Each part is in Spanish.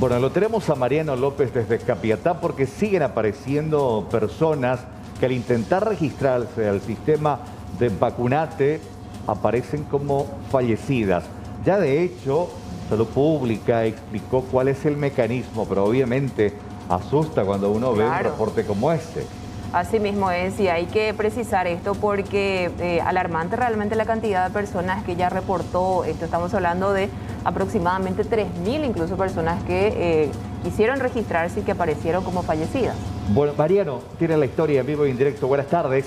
Bueno, lo tenemos a Mariano López desde Capiatá porque siguen apareciendo personas que al intentar registrarse al sistema de Vacunate aparecen como fallecidas. Ya de hecho, Salud Pública explicó cuál es el mecanismo, pero obviamente asusta cuando uno ve un reporte como este. Así mismo es, y hay que precisar esto porque alarmante realmente la cantidad de personas que ya reportó esto. Estamos hablando de aproximadamente 3.000 incluso personas que quisieron registrarse y que aparecieron como fallecidas. Bueno, Mariano, tiene la historia en vivo e indirecto. Buenas tardes.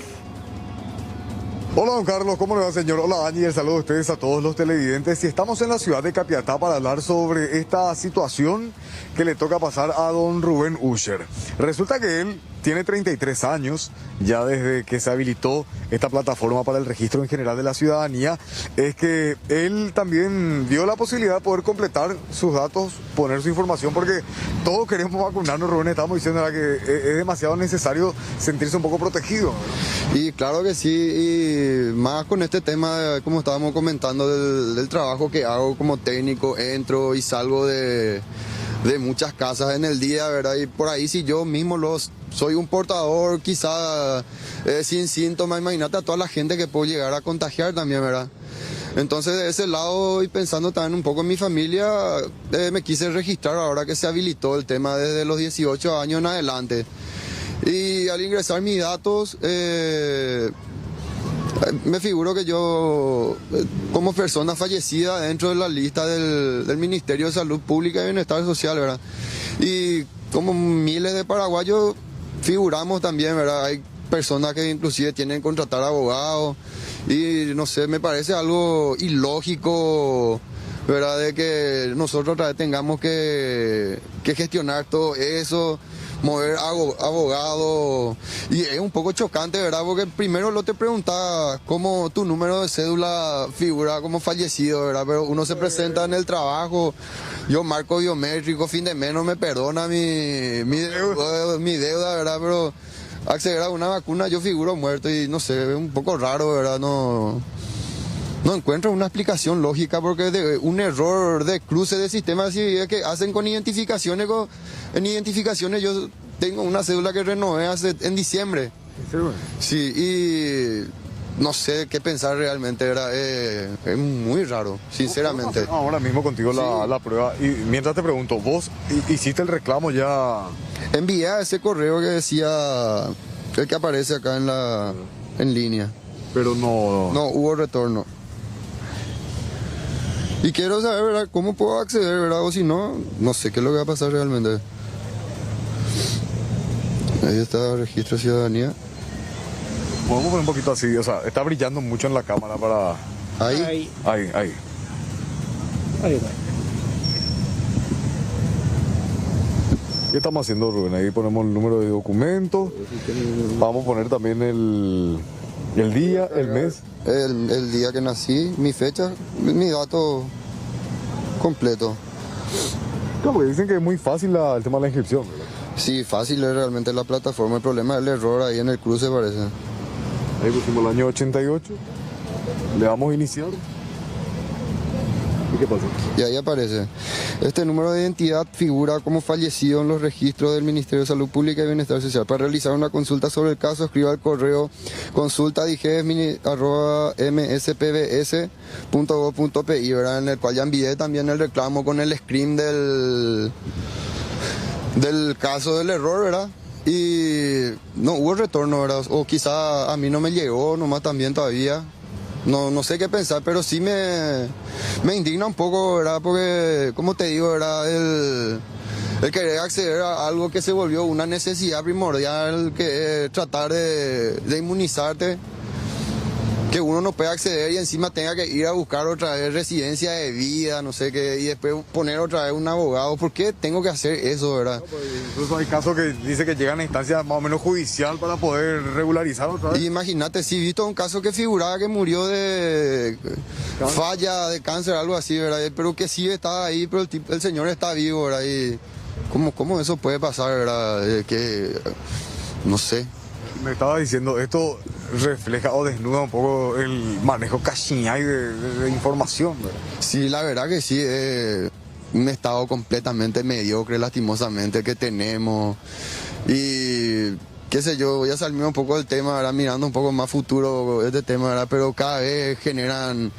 Hola don Carlos, ¿cómo le va señor? Hola Dani, el saludo a ustedes a todos los televidentes. Y estamos en la ciudad de Capiatá para hablar sobre esta situación que le toca pasar a don Rubén Usher. Resulta que él tiene 33 años, ya desde que se habilitó esta plataforma para el registro en general de la ciudadanía, es que él también dio la posibilidad de poder completar sus datos, poner su información, porque todos queremos vacunarnos, Rubén, estamos diciendo que es demasiado necesario sentirse un poco protegido. Y claro que sí, y más con este tema, como estábamos comentando, del trabajo que hago como técnico, entro y salgo de muchas casas en el día, ¿verdad? Y por ahí si yo mismo soy un portador, quizá sin síntomas, imagínate a toda la gente que puedo llegar a contagiar también, ¿verdad? Entonces de ese lado y pensando también un poco en mi familia, me quise registrar ahora que se habilitó el tema desde los 18 años en adelante. Y al ingresar mis datos, me figuro que yo, como persona fallecida dentro de la lista del Ministerio de Salud Pública y Bienestar Social, ¿verdad? Y como miles de paraguayos figuramos también, ¿verdad? Hay personas que inclusive tienen que contratar abogados y no sé, me parece algo ilógico, ¿verdad? De que nosotros otra vez tengamos que gestionar todo eso, mover abogado, y es un poco chocante, ¿verdad? Porque primero lo te preguntaba cómo tu número de cédula figura como fallecido, ¿verdad? Pero uno se presenta en el trabajo, yo marco biométrico, fin de mes no me perdona mi deuda, ¿verdad? Pero acceder a una vacuna yo figuro muerto y no sé, es un poco raro, ¿verdad? No encuentro una explicación lógica porque de un error de cruce de sistema así que hacen con identificaciones. En identificaciones yo tengo una cédula que renové en diciembre. Sí, y no sé qué pensar realmente, ¿verdad? Es muy raro, sinceramente. Ahora mismo contigo la prueba. Y mientras te pregunto, ¿vos hiciste el reclamo ya? Envié a ese correo que decía, el que aparece acá en línea. Pero no... No hubo retorno. Y quiero saber, ¿verdad?, cómo puedo acceder, ¿verdad? O si no, no sé qué es lo que va a pasar realmente. Ahí está el registro de ciudadanía. Podemos poner un poquito así, o sea, está brillando mucho en la cámara para... Ahí. Ahí. ¿Qué estamos haciendo, Rubén? Ahí ponemos el número de documento. Vamos a poner también el día, el mes. El día que nací, mi fecha, mi dato completo. No, porque dicen que es muy fácil el tema de la inscripción, ¿verdad? Sí, fácil es realmente la plataforma. El problema es el error ahí en el cruce, parece. Ahí pusimos el año 88. Le damos a iniciar. ¿Y qué pasa? Y ahí aparece. Este número de identidad figura como fallecido en los registros del Ministerio de Salud Pública y Bienestar Social. Para realizar una consulta sobre el caso, escriba al correo consulta@mspbs.gov.pi, ¿verdad? En el cual ya envié también el reclamo con el screen del caso del error, ¿verdad? Y no hubo retorno, ¿verdad? O quizá a mí no me llegó nomás también todavía. No sé qué pensar, pero sí me indigna un poco, ¿verdad? Porque, como te digo, ¿verdad? El querer acceder a algo que se volvió una necesidad primordial, que es tratar de inmunizarte, que uno no puede acceder y encima tenga que ir a buscar otra vez residencia de vida, no sé qué, y después poner otra vez un abogado. ¿Por qué tengo que hacer eso, verdad? No, pues, incluso hay casos que dice que llegan a instancia más o menos judicial para poder regularizar otra vez. Y imagínate, si he visto un caso que figuraba que murió de falla, de cáncer, algo así, ¿verdad? Pero que sí estaba ahí, pero el señor está vivo, ¿verdad? Y ¿cómo eso puede pasar, verdad? Que no sé. Me estaba diciendo, esto refleja o desnuda un poco el manejo cachiñay de información, ¿verdad? Sí, la verdad que sí. un estado completamente mediocre, lastimosamente, que tenemos. Y qué sé yo, voy a salirme un poco del tema, ¿verdad? Mirando un poco más futuro este tema, ¿verdad? Pero cada vez generan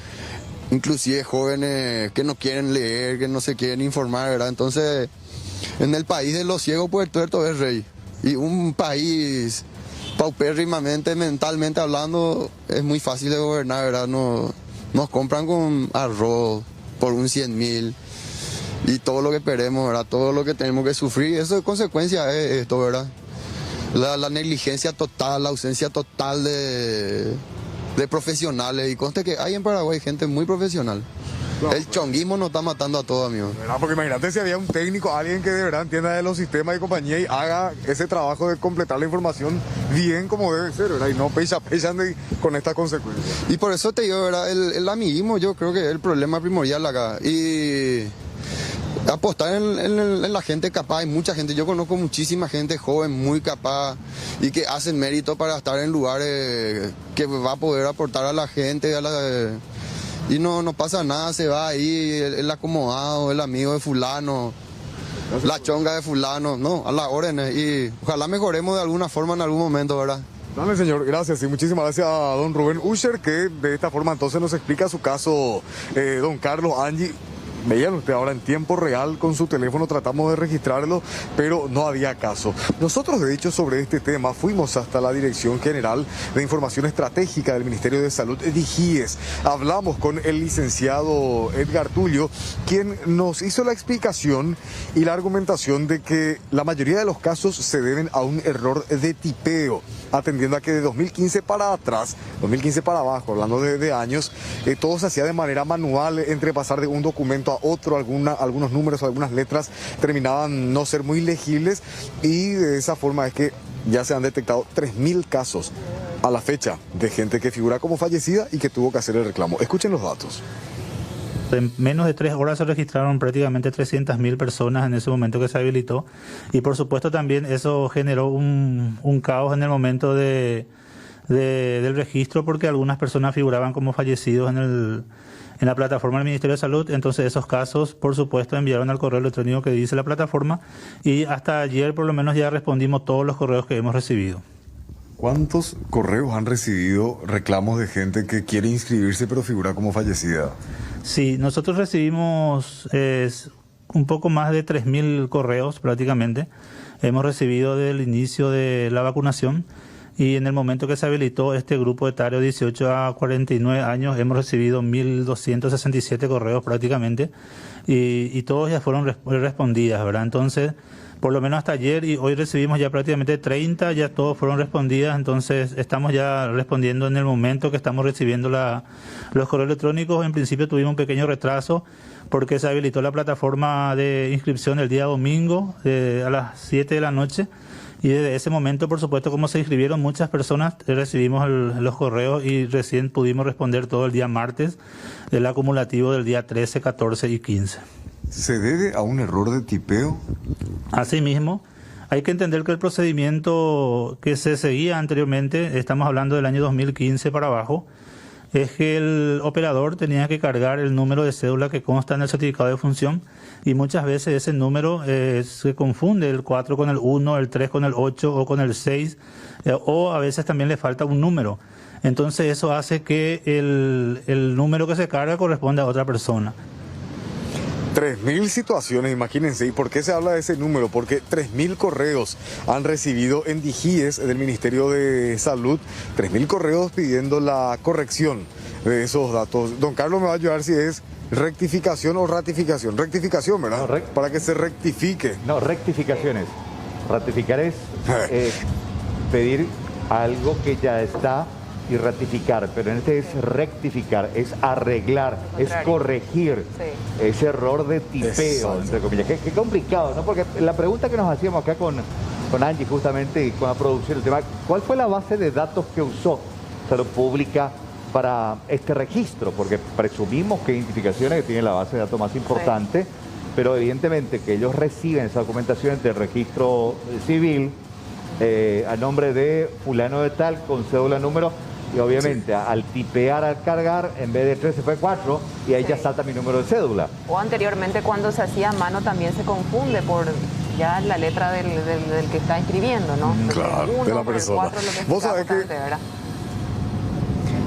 inclusive jóvenes que no quieren leer, que no se quieren informar, ¿verdad? Entonces, en el país de los ciegos, pues el tuerto es rey. Y un país paupérrimamente, mentalmente hablando, es muy fácil de gobernar, ¿verdad? Nos compran con arroz por un 100.000 y todo lo que perdemos, ¿verdad? Todo lo que tenemos que sufrir, eso es consecuencia de esto, ¿verdad? La negligencia total, la ausencia total de profesionales. Y conste que hay en Paraguay gente muy profesional. No, el chonguismo nos está matando a todos, amigos. Porque imagínate si había un técnico, alguien que de verdad entienda de los sistemas y compañía y haga ese trabajo de completar la información bien como debe ser, ¿verdad? Y no pechan con estas consecuencias. Y por eso te digo, ¿verdad? El amiguismo yo creo que es el problema primordial acá. Y apostar en la gente capaz, hay mucha gente, yo conozco muchísima gente joven, muy capaz y que hacen mérito para estar en lugares que va a poder aportar a la gente, y no pasa nada, se va ahí el acomodado, el amigo de fulano, la chonga de fulano, no, a las órdenes, y ojalá mejoremos de alguna forma en algún momento, ¿verdad? Dale, señor, gracias y muchísimas gracias a don Rubén Usher, que de esta forma entonces nos explica su caso. Don Carlos, Angie, veían usted ahora en tiempo real con su teléfono, tratamos de registrarlo, pero no había caso. Nosotros, de hecho, sobre este tema fuimos hasta la Dirección General de Información Estratégica del Ministerio de Salud, DIGIES. Hablamos con el licenciado Edgar Tulio, quien nos hizo la explicación y la argumentación de que la mayoría de los casos se deben a un error de tipeo, atendiendo a que de 2015 para atrás, 2015 para abajo, hablando de años, todo se hacía de manera manual, entre pasar de un documento a otro, algunos números, algunas letras terminaban no ser muy legibles, y de esa forma es que ya se han detectado 3.000 casos a la fecha de gente que figura como fallecida y que tuvo que hacer el reclamo. Escuchen los datos. En menos de 3 horas se registraron prácticamente 300.000 personas en ese momento que se habilitó, y por supuesto también eso generó un caos en el momento del registro, porque algunas personas figuraban como fallecidos en la plataforma del Ministerio de Salud. Entonces esos casos, por supuesto, enviaron al correo electrónico que dice la plataforma, y hasta ayer por lo menos ya respondimos todos los correos que hemos recibido. ¿Cuántos correos han recibido reclamos de gente que quiere inscribirse pero figura como fallecida? Sí, nosotros recibimos un poco más de 3.000 correos prácticamente. Hemos recibido desde el inicio de la vacunación, y en el momento que se habilitó este grupo etario 18 a 49 años hemos recibido 1.267 correos prácticamente, y todos ya fueron respondidas, ¿verdad? Entonces, por lo menos hasta ayer y hoy recibimos ya prácticamente 30, ya todos fueron respondidas. Entonces estamos ya respondiendo en el momento que estamos recibiendo los correos electrónicos. En principio tuvimos un pequeño retraso porque se habilitó la plataforma de inscripción el día domingo a las 7 de la noche, y desde ese momento, por supuesto, como se inscribieron muchas personas, recibimos los correos y recién pudimos responder todo el día martes del acumulativo del día 13, 14 y 15. ¿Se debe a un error de tipeo? Asimismo, hay que entender que el procedimiento que se seguía anteriormente, estamos hablando del año 2015 para abajo, es que el operador tenía que cargar el número de cédula que consta en el certificado de función, y muchas veces ese número se confunde, el 4 con el 1, el 3 con el 8 o con el 6, o a veces también le falta un número. Entonces eso hace que el número que se carga corresponde a otra persona. 3.000 situaciones, imagínense. ¿Y por qué se habla de ese número? Porque 3.000 correos han recibido en DIGIES del Ministerio de Salud, 3.000 correos pidiendo la corrección de esos datos. Don Carlos me va a ayudar si es rectificación o ratificación. Rectificación, ¿verdad? No, para que se rectifique. No, rectificaciones. Ratificar es pedir algo que ya está, y ratificar, pero en este es rectificar, es arreglar, es corregir ese error de tipeo, entre comillas. Qué complicado, ¿no? Porque la pregunta que nos hacíamos acá con Angie justamente y con la producción del tema, ¿cuál fue la base de datos que usó Salud Pública para este registro? Porque presumimos que Identificaciones, que tiene la base de datos más importante, pero evidentemente que ellos reciben esa documentación del registro civil a nombre de fulano de tal, con cédula número. y obviamente al tipear, al cargar, en vez de 13 fue 4 y ahí ya salta mi número de cédula. O anteriormente cuando se hacía a mano también se confunde por ya la letra del que está escribiendo, ¿no? Claro, de la persona. Vos sabés que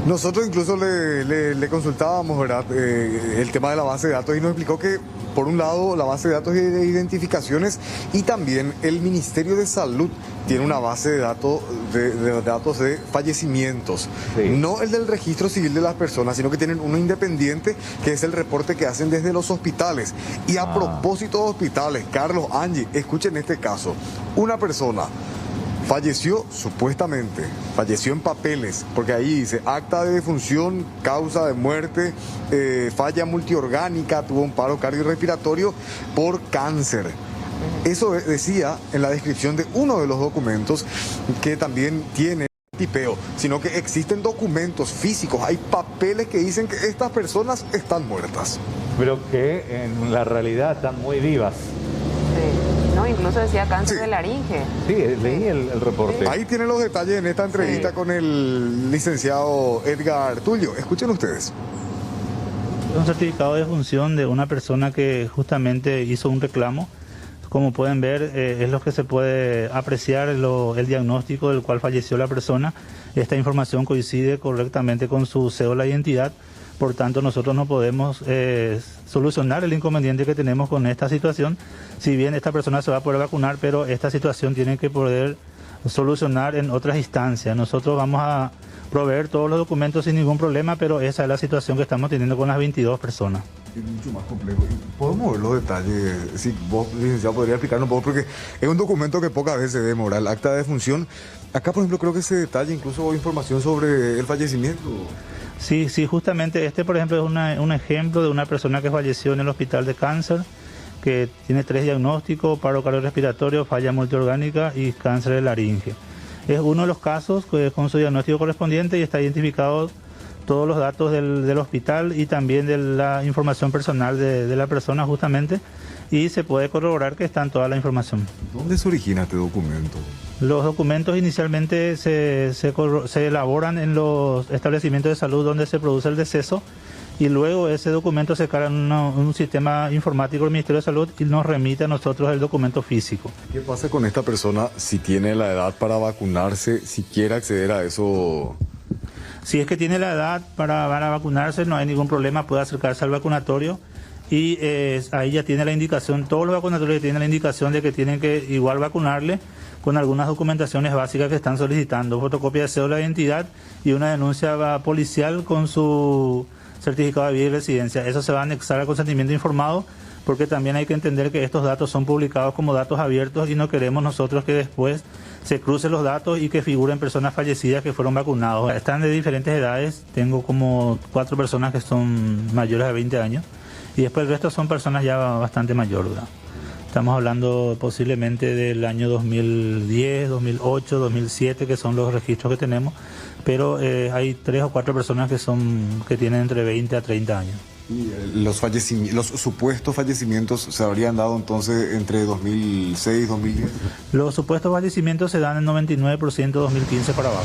nosotros incluso le consultábamos, ¿verdad? El tema de la base de datos y nos explicó que, por un lado, la base de datos de identificaciones y también el Ministerio de Salud tiene una base de datos de fallecimientos. Sí. No el del registro civil de las personas, sino que tienen uno independiente que es el reporte que hacen desde los hospitales. Y a propósito de hospitales, Carlos, Angie, escuchen este caso. Una persona falleció supuestamente, falleció en papeles, porque ahí dice acta de defunción, causa de muerte, falla multiorgánica, tuvo un paro cardiorrespiratorio por cáncer. Eso decía en la descripción de uno de los documentos que también tiene tipeo, sino que existen documentos físicos, hay papeles que dicen que estas personas están muertas. Pero que en la realidad están muy vivas. Sí. No, incluso decía cáncer de laringe. Sí, leí el reporte. Ahí tienen los detalles en esta entrevista con el licenciado Edgar Tulio. Escuchen ustedes. Un certificado de función de una persona que justamente hizo un reclamo. Como pueden ver, es lo que se puede apreciar el diagnóstico del cual falleció la persona. Esta información coincide correctamente con su cédula de identidad. Por tanto, nosotros no podemos solucionar el inconveniente que tenemos con esta situación. Si bien esta persona se va a poder vacunar, pero esta situación tiene que poder solucionar en otras instancias. Nosotros vamos a proveer todos los documentos sin ningún problema, pero esa es la situación que estamos teniendo con las 22 personas. Es mucho más complejo. ¿Podemos ver los detalles? Si vos, licenciado, podría explicarnos un poco, porque es un documento que pocas veces se demora, el acta de defunción. Acá, por ejemplo, creo que se detalla incluso información sobre el fallecimiento. Sí, justamente este, por ejemplo, es un ejemplo de una persona que falleció en el hospital de cáncer, que tiene 3 diagnósticos: paro cardiorrespiratorio, falla multiorgánica y cáncer de laringe. Es uno de los casos con su diagnóstico correspondiente y está identificado todos los datos del hospital y también de la información personal de la persona justamente, y se puede corroborar que está en toda la información. ¿Dónde se origina este documento? Los documentos inicialmente se elaboran en los establecimientos de salud donde se produce el deceso, y luego ese documento se carga en un sistema informático del Ministerio de Salud y nos remite a nosotros el documento físico. ¿Qué pasa con esta persona si tiene la edad para vacunarse, si quiere acceder a eso? Si es que tiene la edad para vacunarse, no hay ningún problema, puede acercarse al vacunatorio y ahí ya tiene la indicación, todos los vacunatorios tienen la indicación de que tienen que igual vacunarle con algunas documentaciones básicas que están solicitando: fotocopia de cédula de identidad y una denuncia policial con su certificado de vida y residencia. Eso se va a anexar al consentimiento informado, porque también hay que entender que estos datos son publicados como datos abiertos y no queremos nosotros que después se crucen los datos y que figuren personas fallecidas que fueron vacunados. Están de diferentes edades, tengo como 4 personas que son mayores de 20 años y después el resto son personas ya bastante mayores, ¿verdad? Estamos hablando posiblemente del año 2010, 2008, 2007, que son los registros que tenemos, pero hay 3 o 4 personas que tienen entre 20 a 30 años. ¿Y los supuestos fallecimientos se habrían dado entonces entre 2006 y 2010? Los supuestos fallecimientos se dan en 99% 2015 para abajo.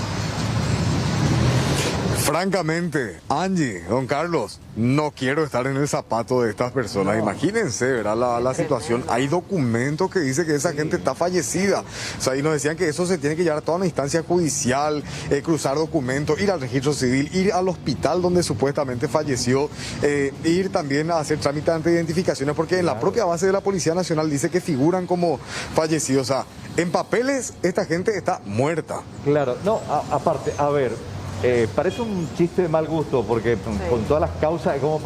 Francamente, Angie, don Carlos, no quiero estar en el zapato de estas personas. No. Imagínense, ¿verdad? La situación. Hay documentos que dicen que esa gente está fallecida. O sea, y nos decían que eso se tiene que llevar a toda una instancia judicial, cruzar documentos, ir al registro civil, ir al hospital donde supuestamente falleció, ir también a hacer trámites de identificaciones, porque en la propia base de la Policía Nacional dice que figuran como fallecidos. O sea, en papeles esta gente está muerta. Claro, no, aparte, a ver. Parece un chiste de mal gusto porque con todas las causas, como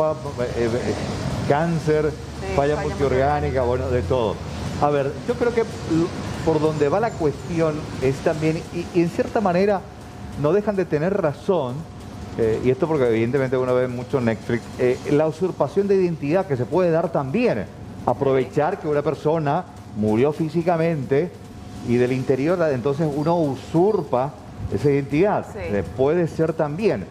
cáncer, falla multiorgánica, bueno, de todo. A ver, yo creo que por donde va la cuestión es también, y en cierta manera no dejan de tener razón, y esto porque evidentemente uno ve mucho Netflix, la usurpación de identidad que se puede dar también. Aprovechar que una persona murió físicamente y del interior, entonces uno usurpa esa identidad. Sí. Puede ser también.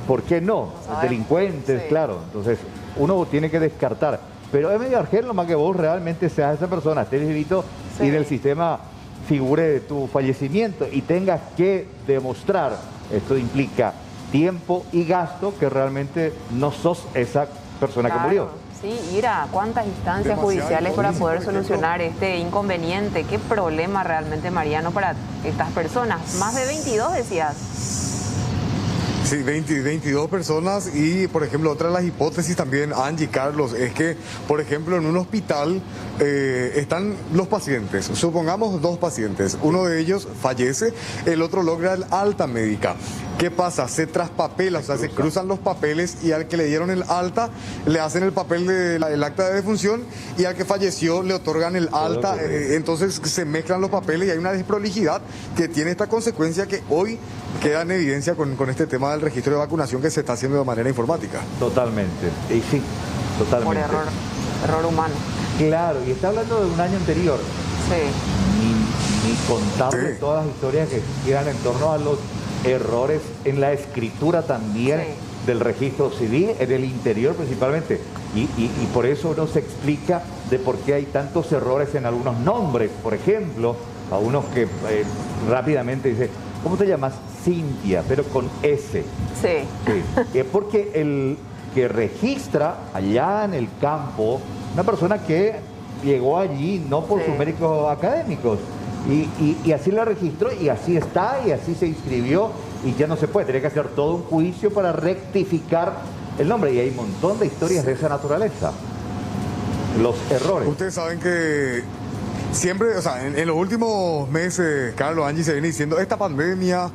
¿Por qué no? Delincuentes, sí. Claro. Entonces, uno tiene que descartar. Pero es medio argel más que vos realmente seas esa persona, estés vivito y en el sistema figure tu fallecimiento y tengas que demostrar Esto implica tiempo y gasto que realmente no sos esa persona que murió. Sí, ir a cuántas instancias Demasiado judiciales para imposible, poder por ejemplo. solucionar este inconveniente. Qué problema realmente, Mariano, para estas personas. Más de 22 decías. Sí, 22 personas y, por ejemplo, otra de las hipótesis también, Angie, Carlos, es que, por ejemplo, en un hospital están los pacientes, supongamos 2 pacientes, uno de ellos fallece, el otro logra el alta médica. ¿Qué pasa? Se traspapela, o sea, se cruzan los papeles y al que le dieron el alta le hacen el papel del acta de defunción y al que falleció le otorgan el alta. Entonces se mezclan los papeles y hay una desprolijidad que tiene esta consecuencia que hoy queda en evidencia con este tema del registro de vacunación que se está haciendo de manera informática. Totalmente. Y sí, totalmente. Por error humano. Claro, y está hablando de un año anterior. Sí. Ni contarle Sí. todas las historias que giran en torno a los errores en la escritura también Sí. del registro civil, en el interior principalmente. Y por eso uno se explica de por qué hay tantos errores en algunos nombres. Por ejemplo, a unos que rápidamente dice, ¿cómo te llamas? Cintia, pero con S. Sí. Sí. Es porque el que registra allá en el campo, una persona que llegó allí no por Sí. sus méritos académicos, y así la registró y así está y así se inscribió y ya no se puede, tiene que hacer todo un juicio para rectificar el nombre y hay un montón de historias de esa naturaleza. Los errores. Ustedes saben que siempre, o sea, en los últimos meses, Carlos, Angie, se viene diciendo, esta pandemia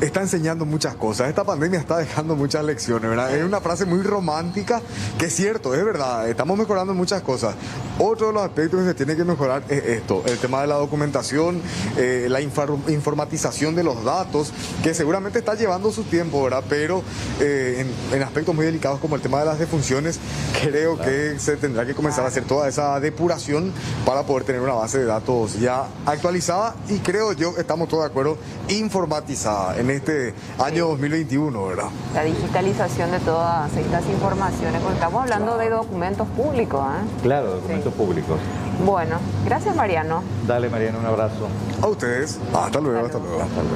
está enseñando muchas cosas, esta pandemia está dejando muchas lecciones, ¿verdad? Es una frase muy romántica, que es cierto, es verdad, estamos mejorando en muchas cosas. Otro de los aspectos que se tiene que mejorar es esto, el tema de la documentación, la informatización de los datos, que seguramente está llevando su tiempo, ¿verdad? Pero en aspectos muy delicados como el tema de las defunciones, creo que se tendrá que comenzar a hacer toda esa depuración para poder tener una base de datos ya actualizada y creo yo, estamos todos de acuerdo, informatizada en este año 2021, ¿verdad? La digitalización de todas estas informaciones, porque estamos hablando de documentos públicos, ¿eh? Claro, documentos públicos. Bueno, gracias, Mariano. Dale, Mariano, un abrazo. A ustedes, hasta luego, hasta luego. Hasta luego.